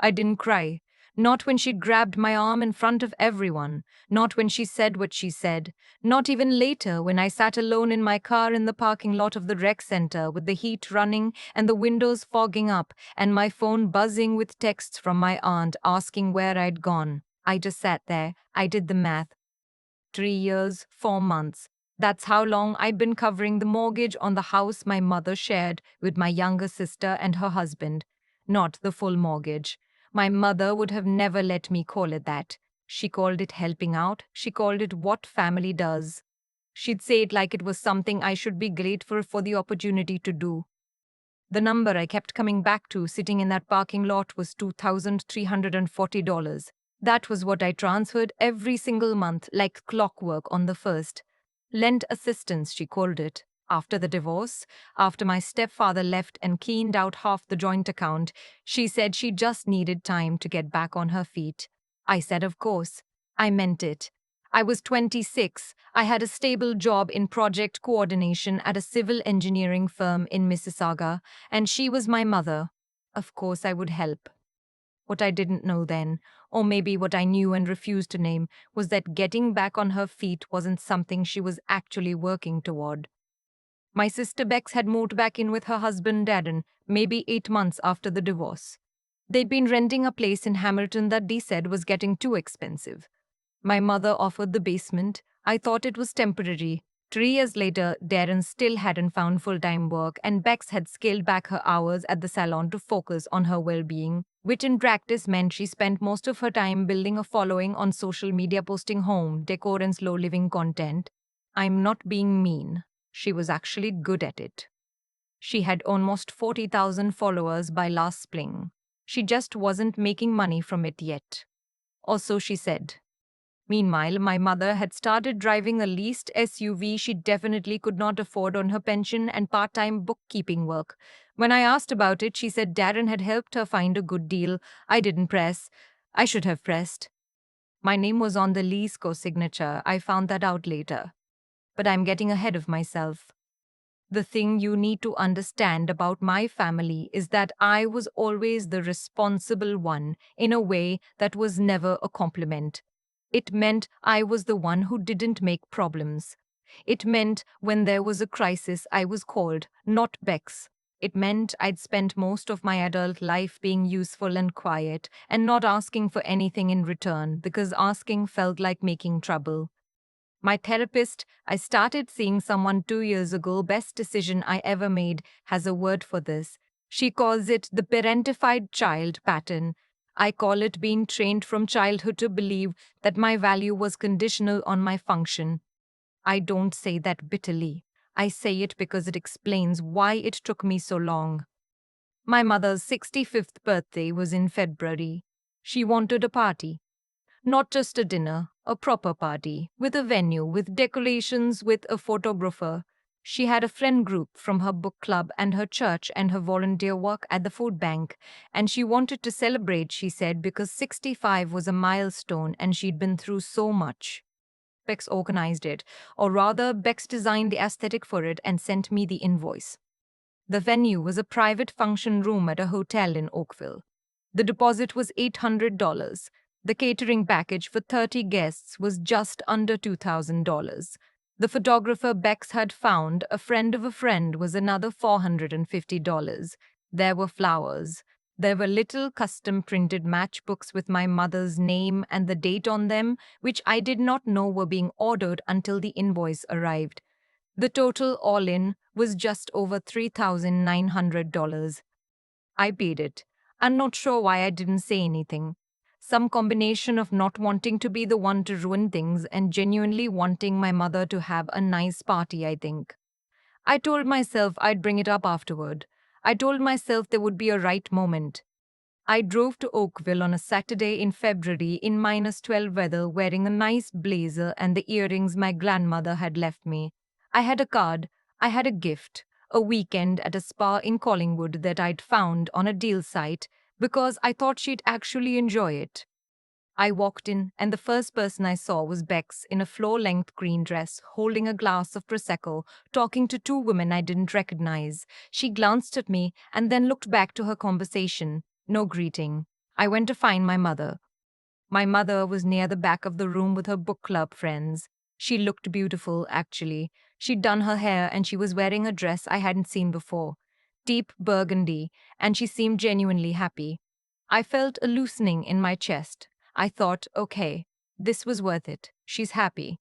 I didn't cry. Not when she grabbed my arm in front of everyone. Not when she said what she said. Not even later when I sat alone in my car in the parking lot of the rec center with the heat running and the windows fogging up and my phone buzzing with texts from my aunt asking where I'd gone. I just sat there. I did the math. 3 years, 4 months. That's how long I'd been covering the mortgage on the house my mother shared with my younger sister and her husband. Not the full mortgage. My mother would have never let me call it that. She called it helping out. She called it what family does. She'd say it like it was something I should be grateful for the opportunity to do. The number I kept coming back to sitting in that parking lot was $2,340. That was what I transferred every single month like clockwork on the first. Lent assistance, she called it. After the divorce, after my stepfather left and cleaned out half the joint account, she said she just needed time to get back on her feet. I said, of course. I meant it. I was 26. I had a stable job in project coordination at a civil engineering firm in Mississauga, and she was my mother. Of course, I would help. What I didn't know then, or maybe what I knew and refused to name, was that getting back on her feet wasn't something she was actually working toward. My sister Bex had moved back in with her husband Darren, maybe 8 months after the divorce. They'd been renting a place in Hamilton that they said was getting too expensive. My mother offered the basement. I thought it was temporary. 3 years later, Darren still hadn't found full-time work, and Bex had scaled back her hours at the salon to focus on her well-being, which in practice meant she spent most of her time building a following on social media, posting home, decor, and slow-living content. I'm not being mean. She was actually good at it. She had almost 40,000 followers by last spring. She just wasn't making money from it yet. Or so she said. Meanwhile, my mother had started driving a leased SUV she definitely could not afford on her pension and part-time bookkeeping work. When I asked about it, she said Darren had helped her find a good deal. I didn't press. I should have pressed. My name was on the lease co-signature. I found that out later. But I'm getting ahead of myself. The thing you need to understand about my family is that I was always the responsible one in a way that was never a compliment. It meant I was the one who didn't make problems. It meant when there was a crisis, I was called, not Bex. It meant I'd spent most of my adult life being useful and quiet and not asking for anything in return because asking felt like making trouble. My therapist, I started seeing someone 2 years ago, best decision I ever made, has a word for this. She calls it the parentified child pattern. I call it being trained from childhood to believe that my value was conditional on my function. I don't say that bitterly. I say it because it explains why it took me so long. My mother's 65th birthday was in February. She wanted a party. Not just a dinner, a proper party, with a venue, with decorations, with a photographer. She had a friend group from her book club and her church and her volunteer work at the food bank, and she wanted to celebrate, she said, because 65 was a milestone and she'd been through so much. Bex organized it, or rather, Bex designed the aesthetic for it and sent me the invoice. The venue was a private function room at a hotel in Oakville. The deposit was $800. The catering package for 30 guests was just under $2,000. The photographer Bex had found, a friend of a friend, was another $450. There were flowers. There were little custom printed matchbooks with my mother's name and the date on them, which I did not know were being ordered until the invoice arrived. The total all in was just over $3,900. I paid it. I'm not sure why I didn't say anything. Some combination of not wanting to be the one to ruin things and genuinely wanting my mother to have a nice party, I think. I told myself I'd bring it up afterward. I told myself there would be a right moment. I drove to Oakville on a Saturday in February in -12 weather wearing a nice blazer and the earrings my grandmother had left me. I had a card. I had a gift. A weekend at a spa in Collingwood that I'd found on a deal site because I thought she'd actually enjoy it. I walked in, and the first person I saw was Bex in a floor-length green dress, holding a glass of Prosecco, talking to two women I didn't recognize. She glanced at me and then looked back to her conversation. No greeting. I went to find my mother. My mother was near the back of the room with her book club friends. She looked beautiful, actually. She'd done her hair and she was wearing a dress I hadn't seen before, deep burgundy, and she seemed genuinely happy. I felt a loosening in my chest. I thought, okay, this was worth it. She's happy.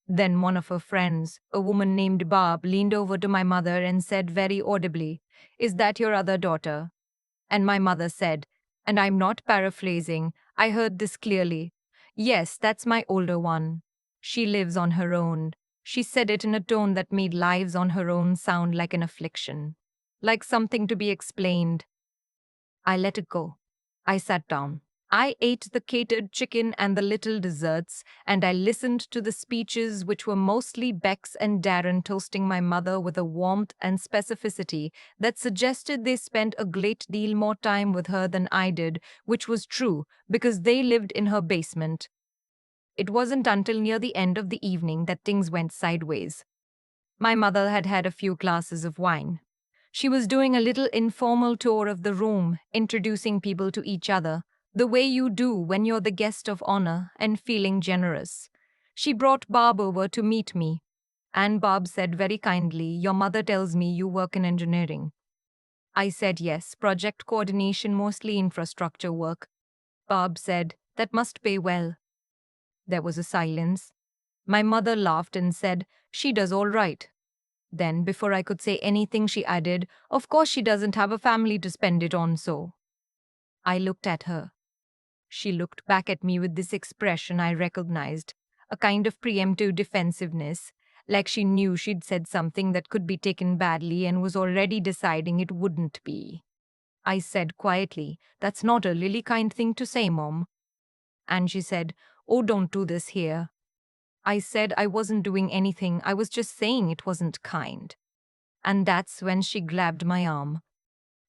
Then one of her friends, a woman named Barb, leaned over to my mother and said very audibly, "Is that your other daughter?" And my mother said, and I'm not paraphrasing, I heard this clearly, "Yes, that's my older one. She lives on her own." She said it in a tone that made lives on her own sound like an affliction, like something to be explained. I let it go. I sat down. I ate the catered chicken and the little desserts, and I listened to the speeches, which were mostly Bex and Darren toasting my mother with a warmth and specificity that suggested they spent a great deal more time with her than I did, which was true, because they lived in her basement. It wasn't until near the end of the evening that things went sideways. My mother had had a few glasses of wine. She was doing a little informal tour of the room, introducing people to each other, the way you do when you're the guest of honor, and feeling generous. She brought Bob over to meet me, and Bob said very kindly, "Your mother tells me you work in engineering." I said yes, project coordination, mostly infrastructure work. Bob said, "That must pay well." There was a silence. My mother laughed and said, "She does all right." Then, before I could say anything, she added, "Of course, she doesn't have a family to spend it on, so." I looked at her. She looked back at me with this expression I recognized, a kind of preemptive defensiveness, like she knew she'd said something that could be taken badly and was already deciding it wouldn't be. I said quietly, "That's not a really kind thing to say, Mom." And she said, "Oh, don't do this here." I said I wasn't doing anything, I was just saying it wasn't kind. And that's when she grabbed my arm.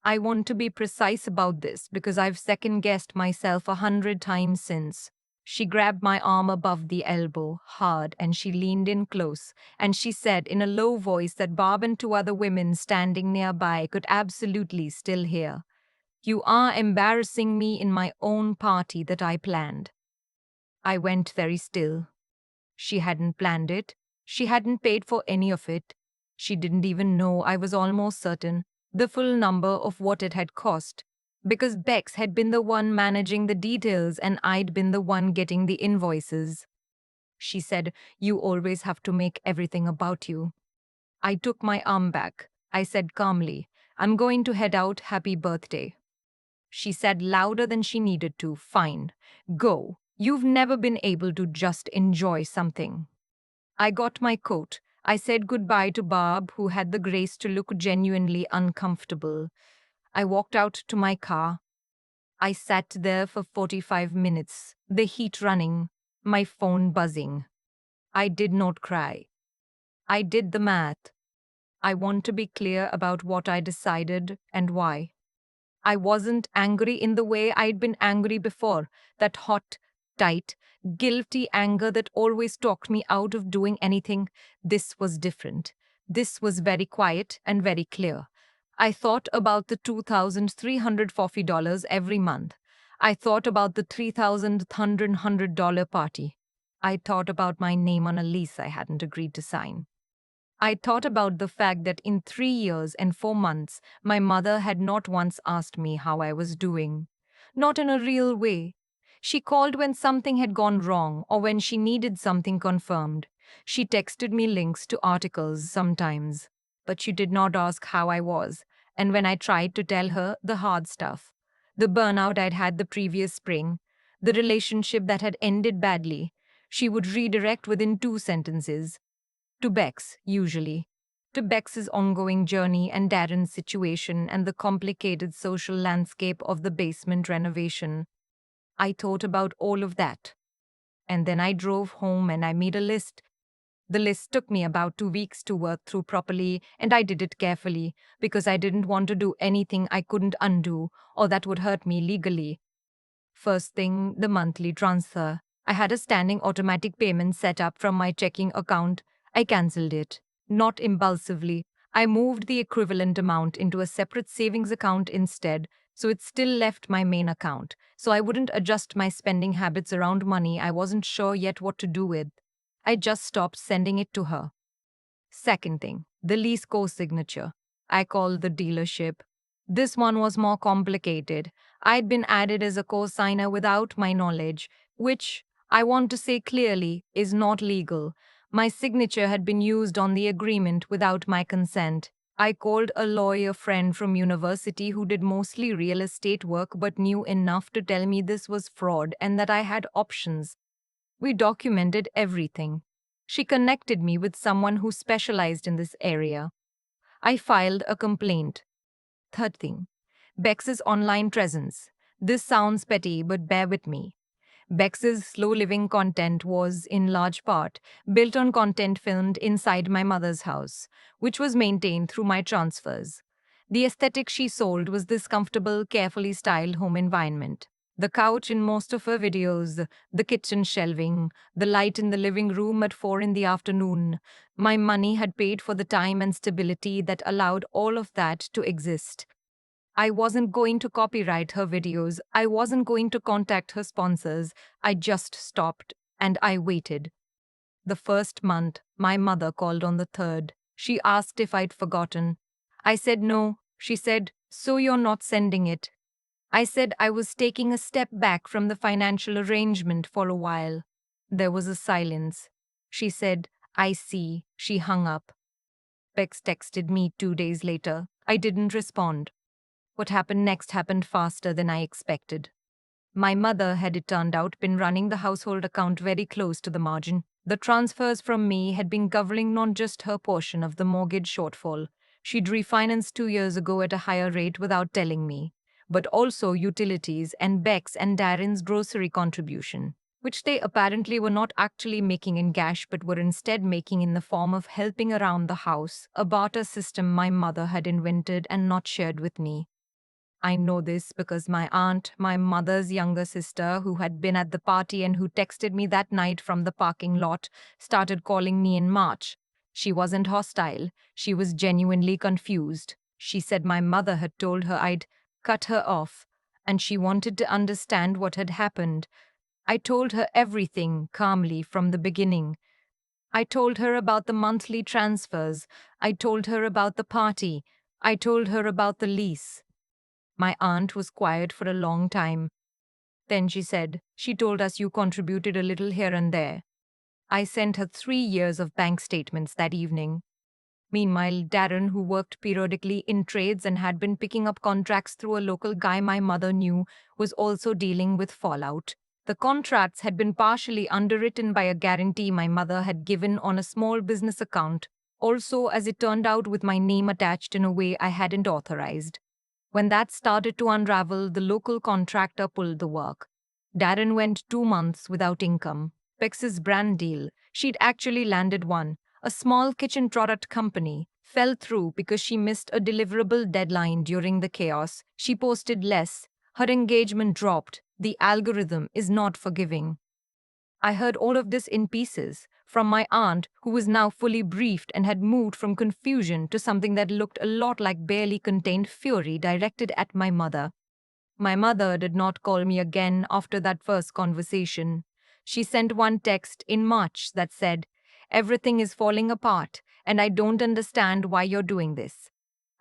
I want to be precise about this because I've second guessed myself 100 times since. She grabbed my arm above the elbow, hard, and she leaned in close, and she said in a low voice that Barb and two other women standing nearby could absolutely still hear, "You are embarrassing me in my own party that I planned." I went very still. She hadn't planned it. She hadn't paid for any of it. She didn't even know, I was almost certain, the full number of what it had cost. Because Bex had been the one managing the details and I'd been the one getting the invoices. She said, "You always have to make everything about you." I took my arm back. I said calmly, "I'm going to head out. Happy birthday." She said louder than she needed to, "Fine. Go. You've never been able to just enjoy something." I got my coat. I said goodbye to Barb, who had the grace to look genuinely uncomfortable. I walked out to my car. I sat there for 45 minutes, the heat running, my phone buzzing. I did not cry. I did the math. I want to be clear about what I decided and why. I wasn't angry in the way I'd been angry before, that hot, tight, guilty anger that always talked me out of doing anything. This was different. This was very quiet and very clear. I thought about the $2,340 every month. I thought about the $3,100 party. I thought about my name on a lease I hadn't agreed to sign. I thought about the fact that in 3 years and 4 months, my mother had not once asked me how I was doing. Not in a real way. She called when something had gone wrong or when she needed something confirmed. She texted me links to articles sometimes. But she did not ask how I was. And when I tried to tell her the hard stuff, the burnout I'd had the previous spring, the relationship that had ended badly, she would redirect within 2 sentences to Bex, usually. To Bex's ongoing journey and Darren's situation and the complicated social landscape of the basement renovation. I thought about all of that. And then I drove home and I made a list. The list took me about 2 weeks to work through properly, and I did it carefully because I didn't want to do anything I couldn't undo or that would hurt me legally. First thing, the monthly transfer. I had a standing automatic payment set up from my checking account. I cancelled it. Not impulsively. I moved the equivalent amount into a separate savings account instead. So it still left my main account. So I wouldn't adjust my spending habits around money I wasn't sure yet what to do with. I just stopped sending it to her. Second thing, the lease co-signature. I called the dealership. This one was more complicated. I'd been added as a co-signer without my knowledge, which, I want to say clearly, is not legal. My signature had been used on the agreement without my consent. I called a lawyer friend from university who did mostly real estate work but knew enough to tell me this was fraud and that I had options. We documented everything. She connected me with someone who specialized in this area. I filed a complaint. Third thing, Bex's online presence. This sounds petty, but bear with me. Bex's slow living content was, in large part, built on content filmed inside my mother's house, which was maintained through my transfers. The aesthetic she sold was this comfortable, carefully styled home environment. The couch in most of her videos, the kitchen shelving, the light in the living room at 4 in the afternoon. My money had paid for the time and stability that allowed all of that to exist. I wasn't going to copyright her videos. I wasn't going to contact her sponsors. I just stopped and I waited. The first month, my mother called on the third. She asked if I'd forgotten. I said no. She said, "So you're not sending it?" I said I was taking a step back from the financial arrangement for a while. There was a silence. She said, "I see." She hung up. Bex texted me 2 days later. I didn't respond. What happened next happened faster than I expected. My mother had, it turned out, been running the household account very close to the margin. The transfers from me had been covering not just her portion of the mortgage shortfall. She'd refinanced 2 years ago at a higher rate without telling me, but also utilities and Beck's and Darren's grocery contribution, which they apparently were not actually making in cash but were instead making in the form of helping around the house, a barter system my mother had invented and not shared with me. I know this because my aunt, my mother's younger sister, who had been at the party and who texted me that night from the parking lot, started calling me in March. She wasn't hostile. She was genuinely confused. She said my mother had told her I'd cut her off, and she wanted to understand what had happened. I told her everything calmly from the beginning. I told her about the monthly transfers. I told her about the party. I told her about the lease. My aunt was quiet for a long time. Then she said, "She told us you contributed a little here and there." I sent her 3 years of bank statements that evening. Meanwhile, Darren, who worked periodically in trades and had been picking up contracts through a local guy my mother knew, was also dealing with fallout. The contracts had been partially underwritten by a guarantee my mother had given on a small business account, also, as it turned out, with my name attached in a way I hadn't authorized. When that started to unravel, the local contractor pulled the work. Darren went 2 months without income. Pex's brand deal, she'd actually landed one, a small kitchen product company, fell through because she missed a deliverable deadline during the chaos. She posted less. Her engagement dropped. The algorithm is not forgiving. I heard all of this in pieces from my aunt, who was now fully briefed and had moved from confusion to something that looked a lot like barely contained fury directed at my mother. My mother did not call me again after that first conversation. She sent one text in March that said, "Everything is falling apart, and I don't understand why you're doing this."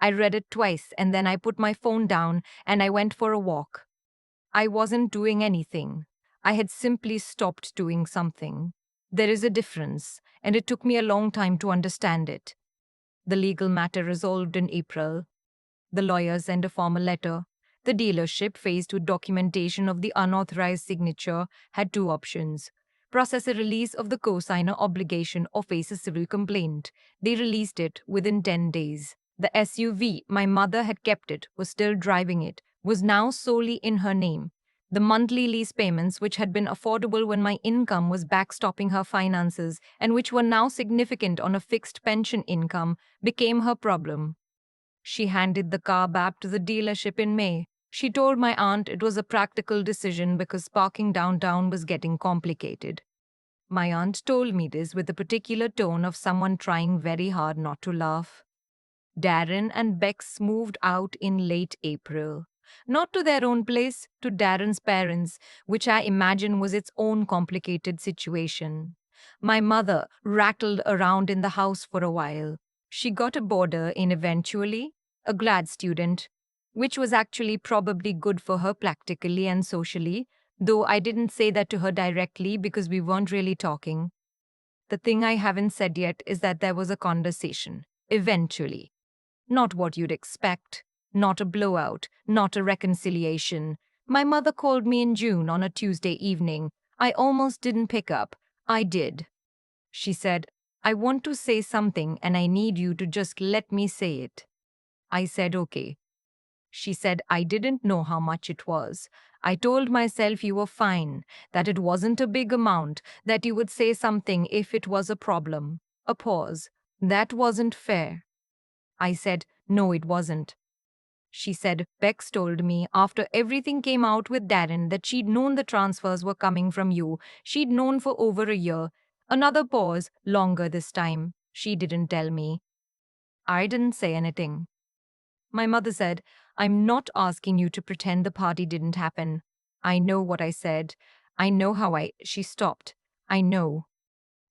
I read it twice, and then I put my phone down and I went for a walk. I wasn't doing anything. I had simply stopped doing something. There is a difference, and it took me a long time to understand it. The legal matter resolved in April. The lawyer sent a formal letter. The dealership, faced with documentation of the unauthorized signature, had two options: process a release of the co-signer obligation or face a civil complaint. They released it within 10 days. The SUV, my mother had kept it, was still driving it, was now solely in her name. The monthly lease payments, which had been affordable when my income was backstopping her finances and which were now significant on a fixed pension income, became her problem. She handed the car back to the dealership in May. She told my aunt it was a practical decision because parking downtown was getting complicated. My aunt told me this with the particular tone of someone trying very hard not to laugh. Darren and Bex moved out in late April. Not to their own place, to Darren's parents, which I imagine was its own complicated situation. My mother rattled around in the house for a while. She got a boarder in eventually, a grad student, which was actually probably good for her practically and socially, though I didn't say that to her directly because we weren't really talking. The thing I haven't said yet is that there was a conversation, eventually. Not what you'd expect, not a blowout, not a reconciliation. My mother called me in June on a Tuesday evening. I almost didn't pick up. I did. She said, I want to say something and I need you to just let me say it. I said, okay. She said, I didn't know how much it was. I told myself you were fine, that it wasn't a big amount, that you would say something if it was a problem. A pause. That wasn't fair. I said, no, it wasn't. She said, Bex told me after everything came out with Darren that she'd known the transfers were coming from you. She'd known for over a year. Another pause, longer this time. She didn't tell me. I didn't say anything. My mother said, I'm not asking you to pretend the party didn't happen. I know what I said. I know how I. She stopped. I know.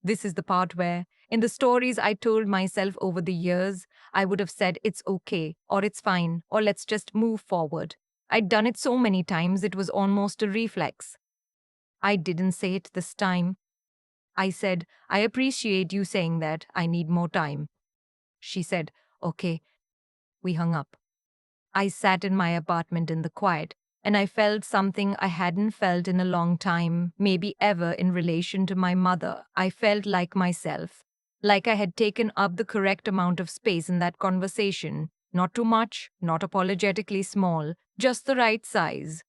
This is the part where, in the stories I told myself over the years, I would have said it's okay, or it's fine, or let's just move forward. I'd done it so many times it was almost a reflex. I didn't say it this time. I said, I appreciate you saying that. I need more time. She said, okay. We hung up. I sat in my apartment in the quiet, and I felt something I hadn't felt in a long time, maybe ever, in relation to my mother. I felt like myself, like I had taken up the correct amount of space in that conversation. Not too much, not apologetically small, just the right size.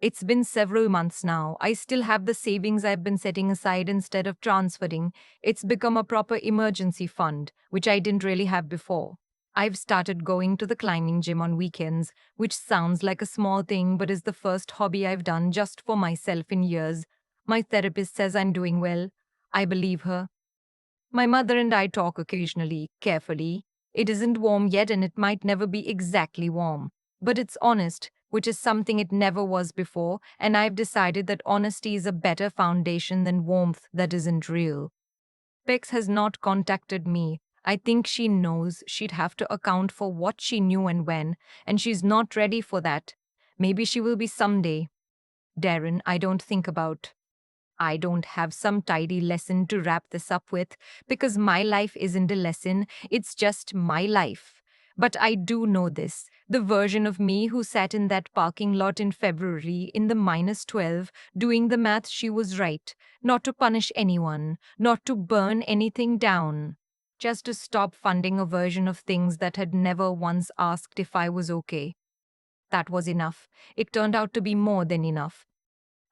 It's been several months now. I still have the savings I've been setting aside instead of transferring. It's become a proper emergency fund, which I didn't really have before. I've started going to the climbing gym on weekends, which sounds like a small thing but is the first hobby I've done just for myself in years. My therapist says I'm doing well. I believe her. My mother and I talk occasionally, carefully. It isn't warm yet and it might never be exactly warm. But it's honest, which is something it never was before, and I've decided that honesty is a better foundation than warmth that isn't real. Bex has not contacted me. I think she knows she'd have to account for what she knew and when, and she's not ready for that. Maybe she will be someday. Darren, I don't think about. I don't have some tidy lesson to wrap this up with because my life isn't a lesson, it's just my life. But I do know this. The version of me who sat in that parking lot in February in the -12, doing the math, she was right. Not to punish anyone, not to burn anything down. Just to stop funding a version of things that had never once asked if I was okay. That was enough. It turned out to be more than enough.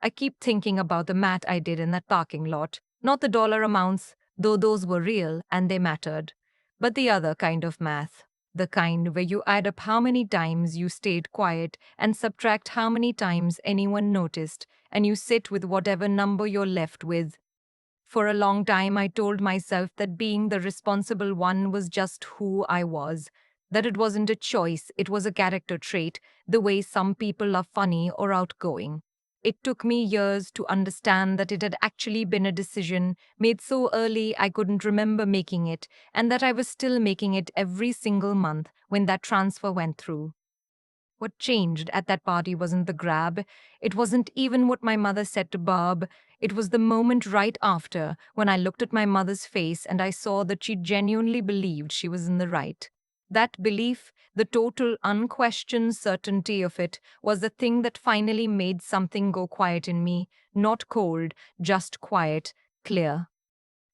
I keep thinking about the math I did in that parking lot. Not the dollar amounts, though those were real and they mattered. But the other kind of math. The kind where you add up how many times you stayed quiet and subtract how many times anyone noticed, and you sit with whatever number you're left with. For a long time, I told myself that being the responsible one was just who I was, that it wasn't a choice, it was a character trait, the way some people are funny or outgoing. It took me years to understand that it had actually been a decision made so early I couldn't remember making it, and that I was still making it every single month when that transfer went through. What changed at that party wasn't the grab. It wasn't even what my mother said to Bob. It was the moment right after when I looked at my mother's face and I saw that she genuinely believed she was in the right. That belief, the total unquestioned certainty of it, was the thing that finally made something go quiet in me. Not cold, just quiet, clear.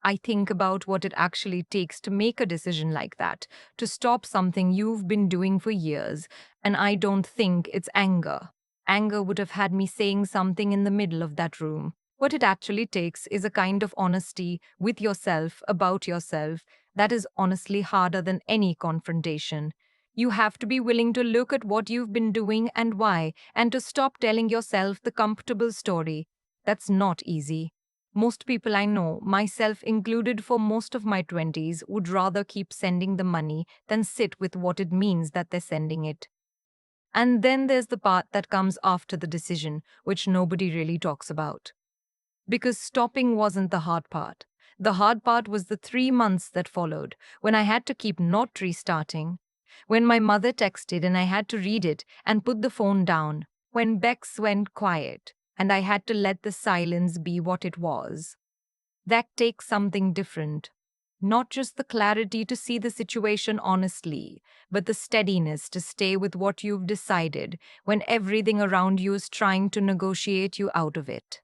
I think about what it actually takes to make a decision like that, to stop something you've been doing for years, and I don't think it's anger. Anger would have had me saying something in the middle of that room. What it actually takes is a kind of honesty with yourself about yourself that is honestly harder than any confrontation. You have to be willing to look at what you've been doing and why, and to stop telling yourself the comfortable story. That's not easy. Most people I know, myself included for most of my 20s, would rather keep sending the money than sit with what it means that they're sending it. And then there's the part that comes after the decision, which nobody really talks about. Because stopping wasn't the hard part. The hard part was the 3 months that followed, when I had to keep not restarting, when my mother texted and I had to read it and put the phone down, when Bex went quiet and I had to let the silence be what it was. That takes something different. Not just the clarity to see the situation honestly, but the steadiness to stay with what you've decided when everything around you is trying to negotiate you out of it.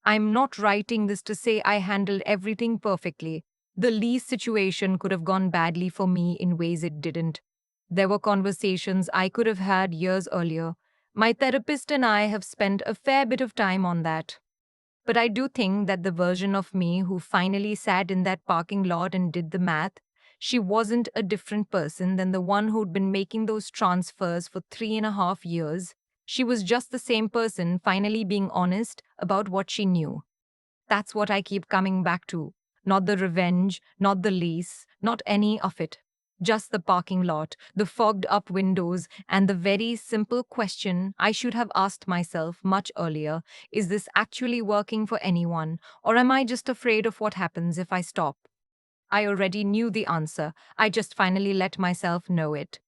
I'm not writing this to say I handled everything perfectly. The least situation could have gone badly for me in ways it didn't. There were conversations I could have had years earlier. My therapist and I have spent a fair bit of time on that. But I do think that the version of me who finally sat in that parking lot and did the math, she wasn't a different person than the one who'd been making those transfers for 3.5 years. She was just the same person finally being honest about what she knew. That's what I keep coming back to. Not the revenge, not the lease, not any of it. Just the parking lot, the fogged up windows, and the very simple question I should have asked myself much earlier: is this actually working for anyone, or am I just afraid of what happens if I stop? I already knew the answer, I just finally let myself know it.